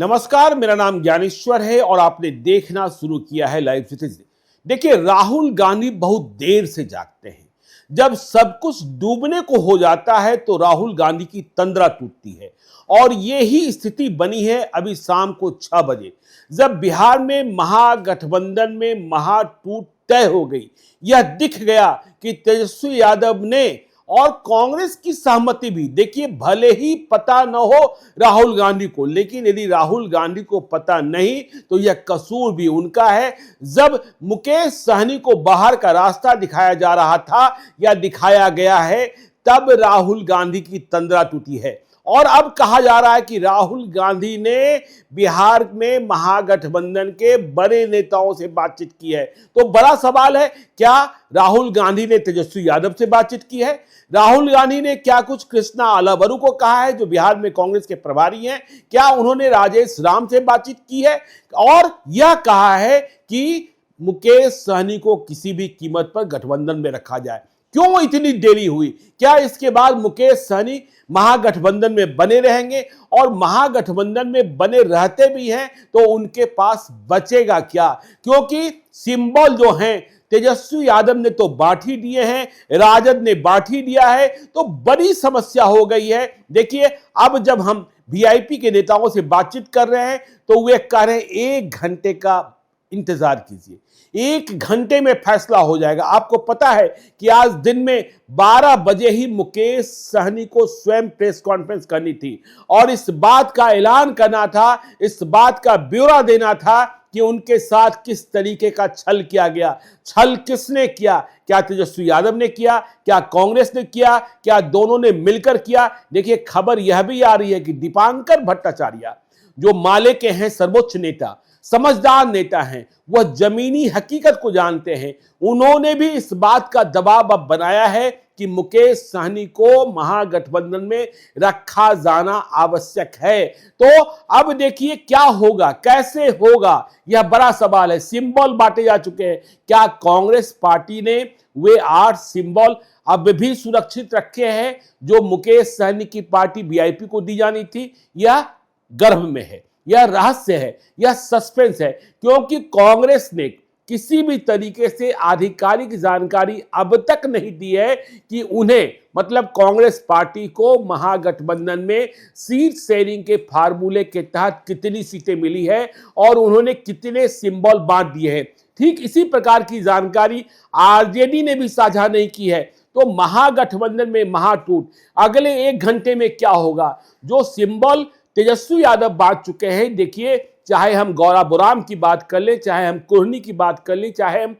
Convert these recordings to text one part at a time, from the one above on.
नमस्कार, मेरा नाम ज्ञानेश्वर है और आपने देखना शुरू किया है लाइव सिटीजन। देखिए, राहुल गांधी बहुत देर से जागते हैं। जब सब कुछ डूबने को हो जाता है तो राहुल गांधी की तंद्रा टूटती है और ये ही स्थिति बनी है अभी शाम को 6 बजे, जब बिहार में महागठबंधन में महाटूट तय हो गई। यह दिख गया कि तेजस्वी यादव ने और कांग्रेस की सहमति भी, देखिए, भले ही पता न हो राहुल गांधी को, लेकिन यदि राहुल गांधी को पता नहीं तो यह कसूर भी उनका है। जब मुकेश सहनी को बाहर का रास्ता दिखाया जा रहा था या दिखाया गया है, तब राहुल गांधी की तंद्रा टूटी है और अब कहा जा रहा है कि राहुल गांधी ने बिहार में महागठबंधन के बड़े नेताओं से बातचीत की है। तो बड़ा सवाल है, क्या राहुल गांधी ने तेजस्वी यादव से बातचीत की है? राहुल गांधी ने क्या कुछ कृष्णा अलाबरू को कहा है, जो बिहार में कांग्रेस के प्रभारी हैं? क्या उन्होंने राजेश राम से बातचीत की है और यह कहा है कि मुकेश सहनी को किसी भी कीमत पर गठबंधन में रखा जाए? क्यों इतनी देरी हुई? क्या इसके बाद मुकेश सहनी महागठबंधन में बने रहेंगे? और महागठबंधन में बने रहते भी हैं तो उनके पास बचेगा क्या? क्योंकि सिंबल जो हैं तेजस्वी यादव ने तो बांट ही दिए हैं, राजद ने बांट ही दिया है, तो बड़ी समस्या हो गई है। देखिए, अब जब हम वीआईपी के नेताओं से बातचीत कर रहे हैं तो वे कह रहे हैं 1 घंटे का इंतजार कीजिए, 1 घंटे में फैसला हो जाएगा। आपको पता है कि आज दिन में 12 बजे ही मुकेश सहनी को स्वयं प्रेस कॉन्फ्रेंस करनी थी और इस बात का ऐलान करना था, इस बात का ब्यौरा देना था कि उनके साथ किस तरीके का छल किया गया। छल किसने किया? क्या तेजस्वी यादव ने किया? क्या कांग्रेस ने किया? क्या दोनों ने मिलकर किया? देखिए, खबर यह भी आ रही है कि दीपांकर भट्टाचार्य, जो माले के हैं सर्वोच्च नेता, समझदार नेता हैं, वह जमीनी हकीकत को जानते हैं, उन्होंने भी इस बात का दबाव अब बनाया है कि मुकेश सहनी को महागठबंधन में रखा जाना आवश्यक है। तो अब देखिए क्या होगा, कैसे होगा, यह बड़ा सवाल है। सिंबल बांटे जा चुके हैं। क्या कांग्रेस पार्टी ने वे 8 सिंबल अब भी सुरक्षित रखे हैं जो मुकेश सहनी की पार्टी वीआईपी को दी जानी थी? यह गर्भ में है, यह रहस्य है, यह सस्पेंस है, क्योंकि कांग्रेस ने किसी भी तरीके से आधिकारिक जानकारी अब तक नहीं दी है कि उन्हें, मतलब कांग्रेस पार्टी को, महागठबंधन में सीट शेयरिंग के फार्मूले के तहत कितनी सीटें मिली है और उन्होंने कितने सिंबल बांट दिए हैं। ठीक इसी प्रकार की जानकारी आरजेडी ने भी साझा नहीं की है। तो महागठबंधन में महाटूट अगले 1 घंटे में क्या होगा? जो सिंबल तेजस्वी यादव बांट चुके हैं, देखिए, चाहे हम गौरा बुराम की बात कर लें, चाहे हम कुर्नी की बात कर लें, चाहे हम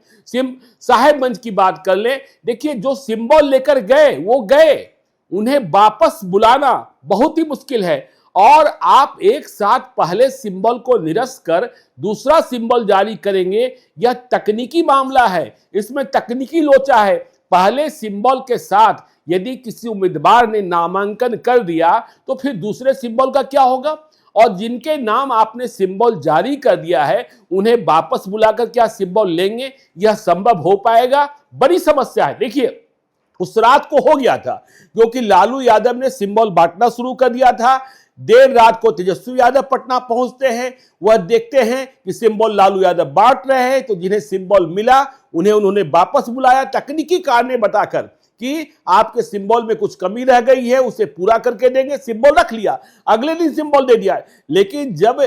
साहेबगंज की बात कर लें, देखिए, जो सिंबल लेकर गए वो गए, उन्हें वापस बुलाना बहुत ही मुश्किल है। और आप एक साथ पहले सिंबल को निरस्त कर दूसरा सिंबल जारी करेंगे, यह तकनीकी मामला है, इसमें तकनीकी लोचा है। पहले सिंबल के साथ यदि किसी उम्मीदवार ने नामांकन कर दिया तो फिर दूसरे सिंबल का क्या होगा? और जिनके नाम आपने सिंबल जारी कर दिया है उन्हें वापस बुलाकर क्या सिंबल लेंगे? यह संभव हो पाएगा? बड़ी समस्या है। देखिए, उस रात को हो गया था क्योंकि लालू यादव ने सिंबल बांटना शुरू कर दिया था। देर रात को तेजस्वी यादव पटना पहुंचते हैं, वह देखते हैं कि सिंबल लालू यादव बांट रहे हैं, तो जिन्हें सिंबल मिला उन्हें उन्होंने वापस बुलाया तकनीकी कारण बताकर कि आपके सिंबल में कुछ कमी रह गई है, उसे पूरा करके देंगे। सिंबल रख लिया, अगले दिन सिंबल दे दिया। लेकिन जब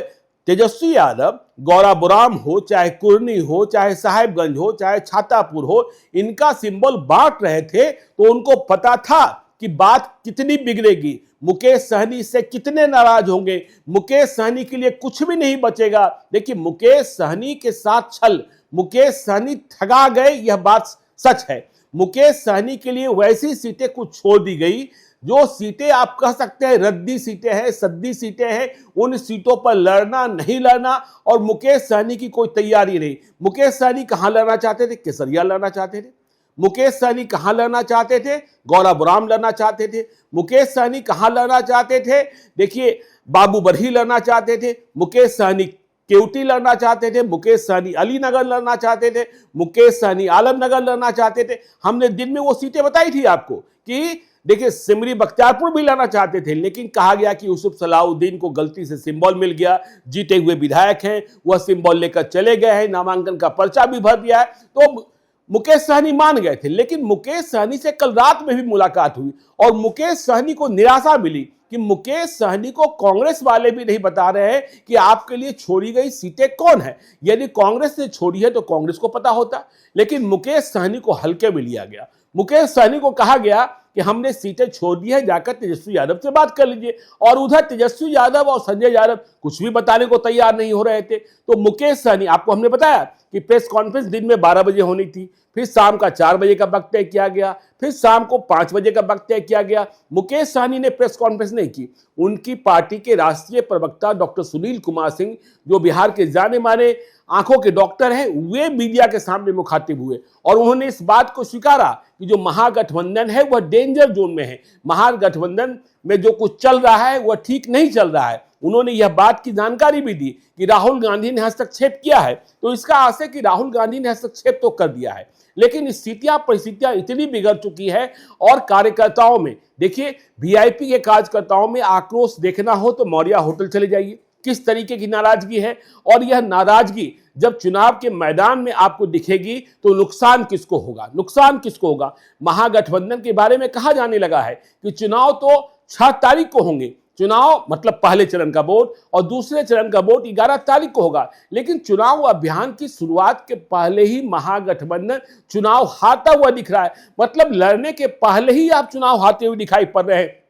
तेजस्वी यादव गौरा बुराम हो, चाहे कुर्नी हो, चाहे साहेबगंज हो, चाहे छातापुर हो, इनका सिंबल बांट रहे थे तो उनको पता था कि बात कितनी बिगड़ेगी, मुकेश सहनी से कितने नाराज होंगे, मुकेश सहनी के लिए कुछ भी नहीं बचेगा। देखिए, मुकेश सहनी के साथ छल, मुकेश सहनी ठगा गए, यह बात सच है। मुकेश सहनी के लिए वैसी सीटें कुछ छोड़ दी गई जो सीटें आप कह सकते हैं रद्दी सीटें हैं, सद्दी सीटें हैं। उन सीटों पर लड़ना नहीं लड़ना और मुकेश सहनी की कोई तैयारी नहीं। मुकेश सहनी कहां लड़ना चाहते थे? केसरिया लड़ना चाहते थे। मुकेश सहनी कहां लड़ना चाहते थे? गौरा बुराम लड़ना चाहते थे। मुकेश सहनी कहां लड़ना चाहते थे? देखिए, बाबू बरही लड़ना चाहते थे। मुकेश सहनी केवटी लड़ना चाहते थे। मुकेश सहनी अलीनगर लड़ना चाहते थे। मुकेश सहनी आलमनगर लड़ना चाहते थे। हमने दिन में वो सीटें बताई थी आपको कि देखिए सिमरी बख्तियारपुर भी लाना चाहते थे, लेकिन कहा गया कि यूसुफ सलाउद्दीन को गलती से सिंबल मिल गया, जीते हुए विधायक हैं, वह सिंबल लेकर चले गए हैं, नामांकन का पर्चा भी भर दिया है। तो मुकेश सहनी मान गए थे, लेकिन मुकेश सहनी से कल रात में भी मुलाकात हुई और मुकेश सहनी को निराशा मिली कि मुकेश सहनी को कांग्रेस वाले भी नहीं बता रहे हैं कि आपके लिए छोड़ी गई सीटें कौन है। यदि कांग्रेस ने छोड़ी है तो कांग्रेस को पता होता, लेकिन मुकेश सहनी को हल्के में लिया गया। मुकेश सहनी को कहा गया कि हमने सीटें छोड़ दी है, जाकर तेजस्वी यादव से बात कर लीजिए। और उधर तेजस्वी यादव और संजय यादव कुछ भी बताने को तैयार नहीं हो रहे थे। तो मुकेश सहनी, आपको हमने बताया कि प्रेस कॉन्फ्रेंस दिन में 12 बजे होनी थी, फिर शाम का 4 बजे का वक्त तय किया गया, फिर शाम को 5 बजे का वक्त तय किया गया। मुकेश सहनी ने प्रेस कॉन्फ्रेंस नहीं की। उनकी पार्टी के राष्ट्रीय प्रवक्ता डॉक्टर सुनील कुमार सिंह, जो बिहार के जाने माने आंखों के डॉक्टर हैं, वे मीडिया के सामने मुखातिब हुए और उन्होंने इस बात को स्वीकारा कि जो महागठबंधन है वह डेंजर जोन में है। महागठबंधन में जो कुछ चल रहा है वह ठीक नहीं चल रहा है। उन्होंने यह बात की जानकारी भी दी कि राहुल गांधी ने हस्तक्षेप किया है। तो इसका आशय है कि राहुल गांधी ने हस्तक्षेप तो कर दिया है, लेकिन स्थितियां परिस्थितियां इतनी बिगड़ चुकी है और कार्यकर्ताओं में, देखिए वीआईपी के कार्यकर्ताओं में आक्रोश देखना हो तो मौर्या होटल चले जाइए, किस तरीके की नाराजगी है। और यह नाराजगी जब चुनाव के मैदान में आपको दिखेगी तो नुकसान किसको होगा, नुकसान किसको होगा। महागठबंधन के बारे में कहा जाने लगा है कि चुनाव तो 6 तारीख को होंगे, चुनाव मतलब पहले चरण का वोट और दूसरे चरण का वोट 11 तारीख को होगा, लेकिन चुनाव अभियान की शुरुआत के पहले ही महागठबंधन चुनाव हारता हुआ दिख रहा है। मतलब लड़ने के पहले ही आप चुनाव हारते हुए दिखाई पड़ रहे हैं।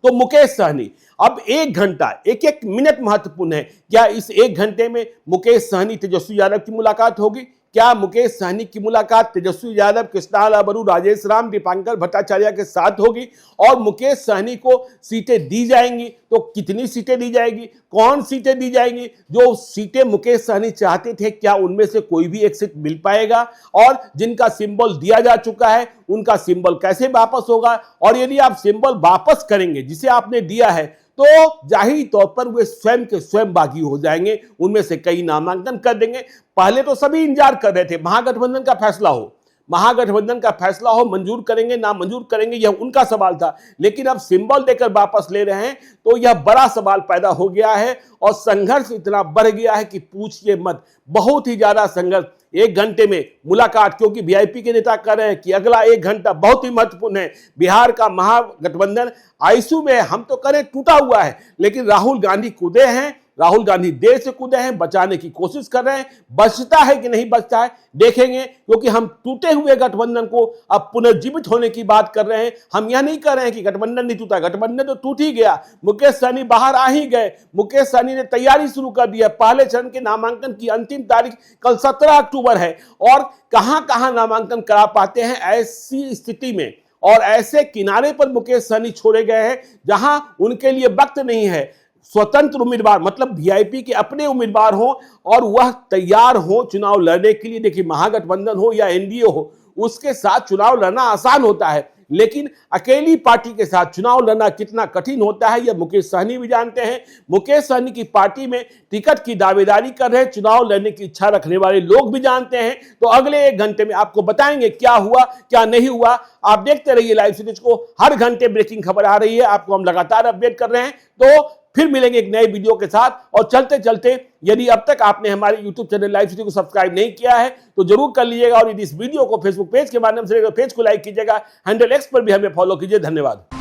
तो मुकेश सहनी, अब 1 घंटा, एक एक मिनट महत्वपूर्ण है। क्या इस 1 घंटे में मुकेश सहनी तेजस्वी यादव की मुलाकात होगी? क्या मुकेश सहनी की मुलाकात तेजस्वी यादव, कृष्णा बरू, राजेश राम, दीपांकर भट्टाचार्य के साथ होगी? और मुकेश सहनी को सीटें दी जाएंगी तो कितनी सीटें दी जाएगी, कौन सीटें दी जाएंगी? जो सीटें मुकेश सहनी चाहते थे, क्या उनमें से कोई भी एक सीट मिल पाएगा? और जिनका सिंबल दिया जा चुका है उनका सिंबल कैसे वापस होगा? और यदि आप सिंबल वापस करेंगे जिसे आपने दिया है तो जाहिर तौर पर वे स्वयं के स्वयं बागी हो जाएंगे, उनमें से कई नामांकन कर देंगे। पहले तो सभी इंतजार कर रहे थे महागठबंधन का फैसला हो, महागठबंधन का फैसला हो, मंजूर करेंगे ना मंजूर करेंगे यह उनका सवाल था, लेकिन अब सिंबल देकर वापस ले रहे हैं तो यह बड़ा सवाल पैदा हो गया है और संघर्ष इतना बढ़ गया है कि पूछिए मत। बहुत ही ज्यादा संघर्ष। 1 घंटे में मुलाकात, क्योंकि वीआईपी के नेता कह रहे हैं कि अगला 1 घंटा बहुत ही महत्वपूर्ण है। बिहार का महागठबंधन आईसीयू में, हम तो करें टूटा हुआ है, लेकिन राहुल गांधी कूदे हैं, राहुल गांधी देर से कूदे हैं, बचाने की कोशिश कर रहे हैं। बचता है कि नहीं बचता है देखेंगे, क्योंकि हम टूटे हुए गठबंधन को अब पुनर्जीवित होने की बात कर रहे हैं। हम यह नहीं कर रहे हैं कि गठबंधन नहीं टूटा, गठबंधन तो टूट ही गया। मुकेश सहनी बाहर आ ही गए, मुकेश सहनी ने तैयारी शुरू कर दी है। पहले चरण के नामांकन की अंतिम तारीख कल 17 अक्टूबर है और कहां कहां नामांकन करा पाते हैं। ऐसी स्थिति में और ऐसे किनारे पर मुकेश सहनी छोड़े गए हैं जहां उनके लिए वक्त नहीं है। स्वतंत्र उम्मीदवार, मतलब वीआईपी के अपने उम्मीदवार हो और वह तैयार हो चुनाव लड़ने के लिए। देखिए महागठबंधन हो या एनडीए हो, उसके साथ चुनाव लड़ना आसान होता है, लेकिन अकेली पार्टी के साथ चुनाव लड़ना कितना कठिन होता है यह मुकेश सहनी भी जानते हैं। मुकेश सहनी की पार्टी में टिकट की दावेदारी कर रहे, चुनाव लड़ने की इच्छा रखने वाले लोग भी जानते हैं। तो अगले 1 घंटे में आपको बताएंगे क्या हुआ क्या नहीं हुआ। आप देखते रहिए लाइव सीरीज को, हर घंटे ब्रेकिंग खबर आ रही है, आपको हम लगातार अपडेट कर रहे हैं। तो फिर मिलेंगे एक नए वीडियो के साथ। और चलते चलते, यदि अब तक आपने हमारे YouTube चैनल लाइव सीरीज को सब्सक्राइब नहीं किया है तो जरूर कर लीजिएगा और यदि इस वीडियो को फेसबुक पेज के माध्यम से पेज को लाइक कीजिएगा, हैंडल X पर भी हमें फॉलो कीजिए। धन्यवाद।